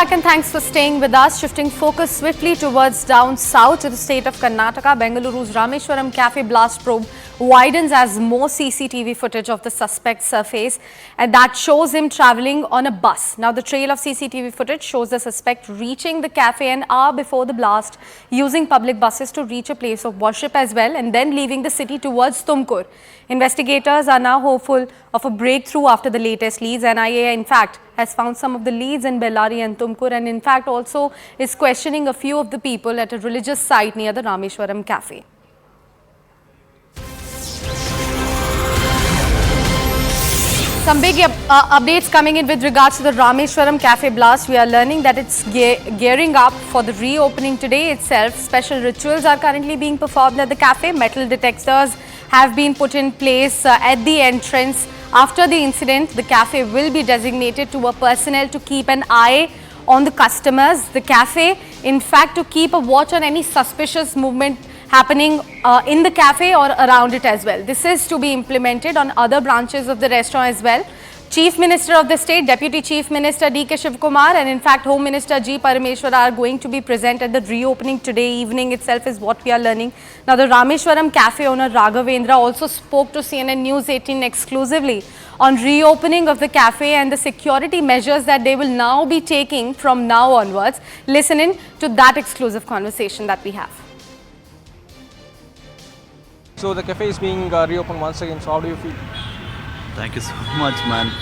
back and thanks for staying with us. Shifting focus swiftly towards down south to the state of Karnataka, Bengaluru's Rameshwaram Cafe blast probe widens as more CCTV footage of the suspect surface, and that shows him travelling on a bus. Now the trail of CCTV footage shows the suspect reaching the cafe an hour before the blast, using public buses to reach a place of worship as well, and then leaving the city towards Tumkur. Investigators are now hopeful of a breakthrough after the latest leads. NIA, in fact, has found some of the leads in Bellary and Tumkur, and in fact also is questioning a few of the people at a religious site near the Rameshwaram Cafe. Some big updates coming in with regards to the Rameshwaram Cafe blast. We are learning that it's gearing up for the reopening today itself. Special rituals are currently being performed at the cafe. Metal detectors have been put in place at the entrance. After the incident, the cafe will be designated to a personnel to keep an eye on the customers. The cafe, in fact, to keep a watch on any suspicious movement happening in the cafe or around it as well. This is to be implemented on other branches of the restaurant as well. Chief Minister of the state, Deputy Chief Minister D.K. Shivkumar, and in fact Home Minister G. Parameshwar are going to be present at the reopening today evening itself, is what we are learning. Now the Rameshwaram Cafe owner Raghavendra also spoke to CNN News 18 exclusively on reopening of the cafe and the security measures that they will now be taking from now onwards. Listen in to that exclusive conversation that we have. So the cafe is being reopened once again. So how do you feel? Thank you so much, man.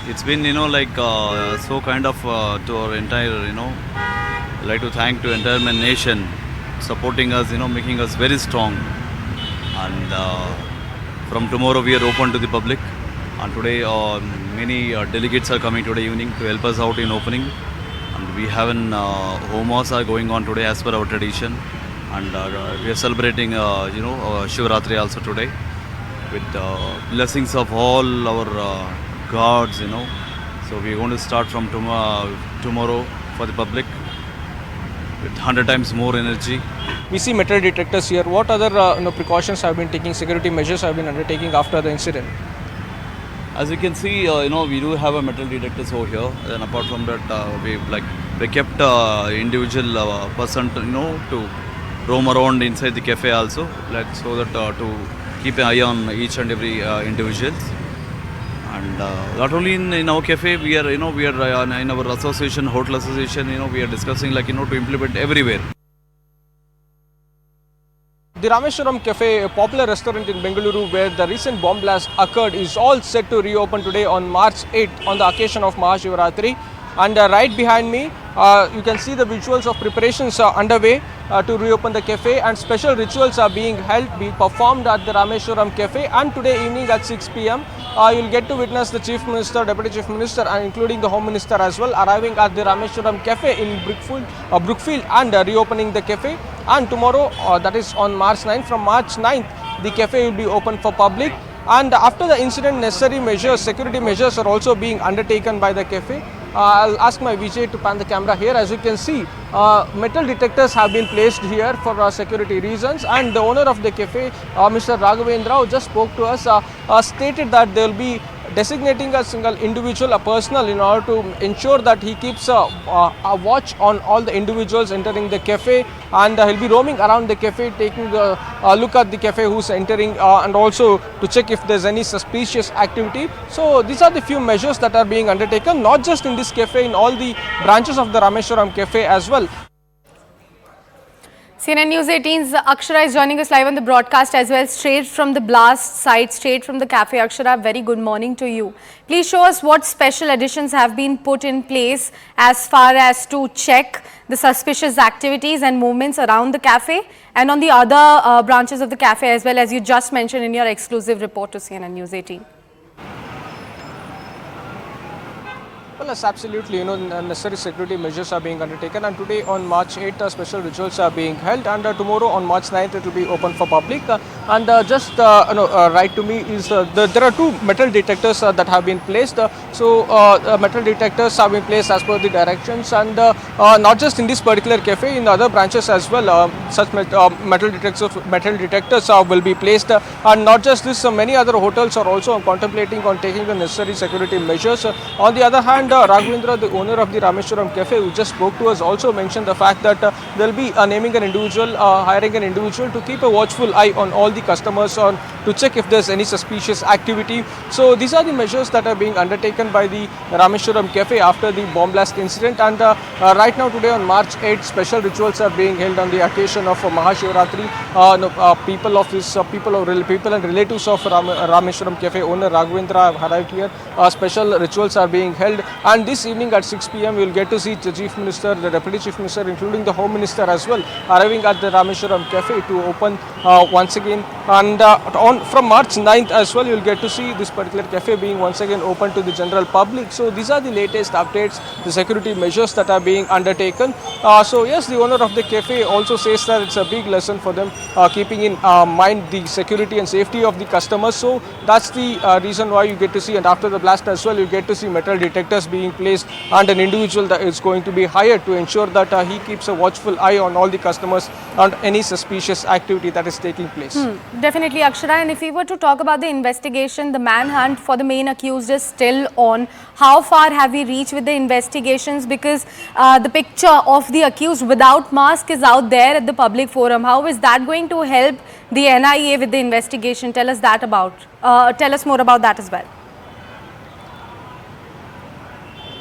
It's been, so kind of to our entire, I'd like to thank to entire my nation supporting us, making us very strong. And from tomorrow we are open to the public. And today many delegates are coming today evening to help us out in opening. And we have an homos are going on today as per our tradition. And we are celebrating, Shivratri also today, with blessings of all our gods, So we are going to start from tomorrow for the public with 100 times more energy. We see metal detectors here. What other precautions have been taking, security measures have been undertaking after the incident? As you can see, we do have a metal detectors over here. And apart from that, we kept individual person, to roam around inside the cafe also, so that to keep an eye on each and every individuals. And not only in our cafe, we are in our association, hotel association, we are discussing to implement everywhere. The Rameshwaram Cafe, a popular restaurant in Bengaluru where the recent bomb blast occurred, is all set to reopen today on March 8th on the occasion of Mahashivratri. And right behind me, you can see the visuals of preparations underway to reopen the cafe, and special rituals are being performed at the Rameshwaram Cafe. And today evening at 6 p.m, you'll get to witness the Chief Minister, Deputy Chief Minister, and including the Home Minister as well, arriving at the Rameshwaram Cafe in Brookfield and reopening the cafe. And tomorrow, that is on March 9th, from March 9th, the cafe will be open for public. And after the incident, necessary measures, security measures are also being undertaken by the cafe. I'll ask my Vijay to pan the camera here. As you can see, metal detectors have been placed here for security reasons, and the owner of the cafe, Mr. Raghavendra, who just spoke to us, stated that they will be designating a single individual, a personnel, in order to ensure that he keeps a watch on all the individuals entering the cafe, and he'll be roaming around the cafe, taking a look at the cafe who's entering, and also to check if there's any suspicious activity. So these are the few measures that are being undertaken, not just in this cafe, in all the branches of the Rameshwaram Cafe as well. CNN News 18's Akshara is joining us live on the broadcast as well, straight from the blast site, straight from the cafe. Akshara, very good morning to you. Please show us what special additions have been put in place as far as to check the suspicious activities and movements around the cafe and on the other branches of the cafe as well, as you just mentioned in your exclusive report to CNN News 18. Well, yes, absolutely. Necessary security measures are being undertaken, and today on March 8th, special rituals are being held, and tomorrow on March 9th, it will be open for public. Right to me is there are two metal detectors that have been placed. Metal detectors have been placed as per the directions, and not just in this particular cafe, in other branches as well. Such metal detectors will be placed, and not just this, many other hotels are also contemplating on taking the necessary security measures. On the other hand, And Raghavendra, the owner of the Rameshwaram Cafe, who just spoke to us, also mentioned the fact that they'll be naming an individual, hiring an individual to keep a watchful eye on all the customers to check if there's any suspicious activity. So these are the measures that are being undertaken by the Rameshwaram Cafe after the bomb blast incident. And right now, today on March 8th, special rituals are being held on the occasion of Mahashivratri. People and relatives of Rameshwaram Cafe owner Raghavendra have arrived here. Special rituals are being held, and this evening at 6 p.m. we will get to see the Chief Minister, the Deputy Chief Minister, including the Home Minister as well, arriving at the Rameshwaram Cafe to open once again. And from March 9th as well, you will get to see this particular cafe being once again open to the general public. So these are the latest updates, the security measures that are being undertaken. So yes, the owner of the cafe also says that it's a big lesson for them, keeping in mind the security and safety of the customers. So that's the reason why you get to see, and after the blast as well, you get to see metal detectors being placed, and an individual that is going to be hired to ensure that he keeps a watchful eye on all the customers and any suspicious activity that is taking place. Definitely, Akshara. And if we were to talk about the investigation, the manhunt for the main accused is still on. How far have we reached with the investigations? Because the picture of the accused without mask is out there at the public forum. How is that going to help the NIA with the investigation? Tell us more about that as well.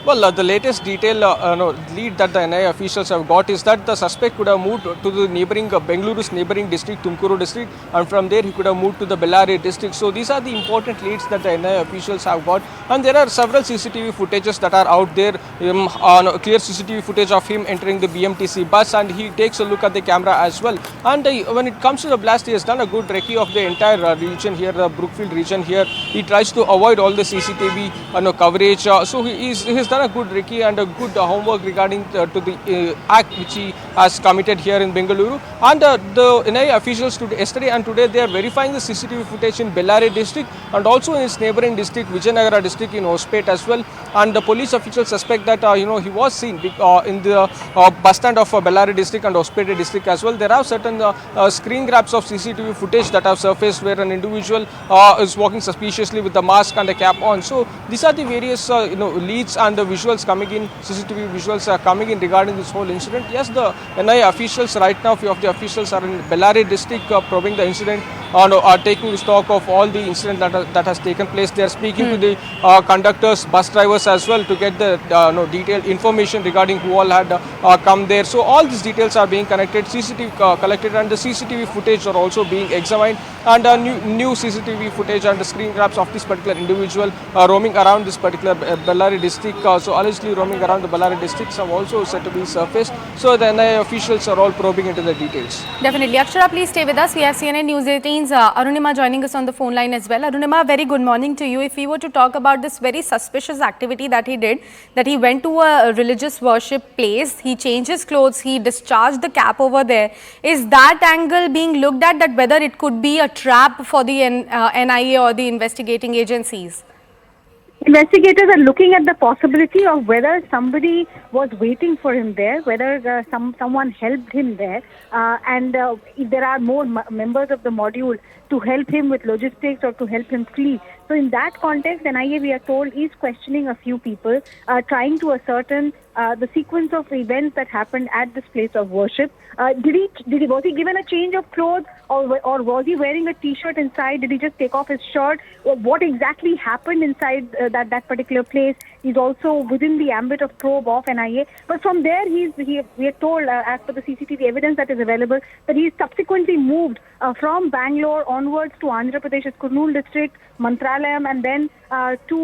Well, the latest detail lead that the NIA officials have got is that the suspect could have moved to the neighboring Bengaluru's neighboring district, Tumkuru district, and from there he could have moved to the Bellary district. So these are the important leads that the NIA officials have got, and there are several CCTV footages that are out there. Clear CCTV footage of him entering the BMTC bus, and he takes a look at the camera as well. And when it comes to the blast, he has done a good recce of the entire region here, the Brookfield region here. He tries to avoid all the CCTV coverage. So he has done a good recce and a good homework regarding to the act which he has committed here in Bengaluru. And the NIA officials yesterday and today, they are verifying the CCTV footage in Bellary district and also in its neighboring district, Vijayanagara district in Hospet as well. And the police officials suspect that he was seen in the bus stand of Bellary district and Hospet district as well. There are certain screen grabs of CCTV footage that have surfaced where an individual is walking suspiciously with the mask and a cap on. So these are the various leads and the visuals coming in, CCTV visuals are coming in regarding this whole incident. Yes, the NIA officials right now, few of the officials are in Bellary district probing the incident, are taking stock of all the incident that has taken place. They are speaking to the conductors, bus drivers as well to get the detailed information regarding who all had come there. So all these details are being collected, collected, and the CCTV footage are also being examined, and new CCTV footage and the screen grabs of this particular individual roaming around this particular Bellary district. So allegedly roaming around the Bellary districts have also said to be surfaced. So the NIA officials are all probing into the details. Definitely. Akshara, please stay with us. We have CNN News 18's Arunima joining us on the phone line as well. Arunima, very good morning to you. If we were to talk about this very suspicious activity that he did, that he went to a religious worship place, he changed his clothes, he discharged the cap over there. Is that angle being looked at, that whether it could be a trap for the NIA or the investigating agencies? Investigators are looking at the possibility of whether somebody was waiting for him there, whether someone helped him there, and if there are more members of the module to help him with logistics or to help him flee. So in that context, NIA, we are told, is questioning a few people, trying to ascertain the sequence of events that happened at this place of worship. Was he given a change of clothes, or was he wearing a t-shirt inside? Did he just take off his shirt? Or what exactly happened inside that particular place is also within the ambit of probe of NIA. But from there, we are told, as per the CCTV evidence that is available, that he subsequently moved from Bangalore onwards to Andhra Pradesh's Kurnool district, Mantralayam, and then to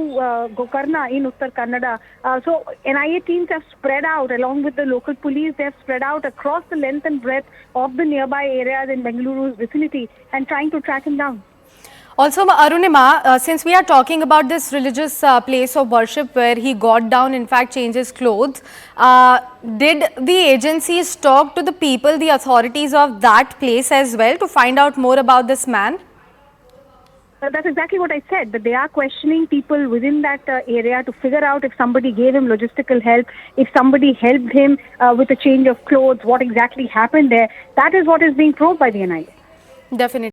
Gokarna in Uttar Kannada. So NIA teams have spread out along with the local police. They have spread out across the length and breadth of the nearby areas in Bengaluru's vicinity and trying to track him down. Also, Arunima, since we are talking about this religious place of worship where he got down, in fact, changed his clothes, did the agencies talk to the people, the authorities of that place as well to find out more about this man? That's exactly what I said, that they are questioning people within that area to figure out if somebody gave him logistical help, if somebody helped him with a change of clothes, what exactly happened there. That is what is being probed by the NIA. Definitely.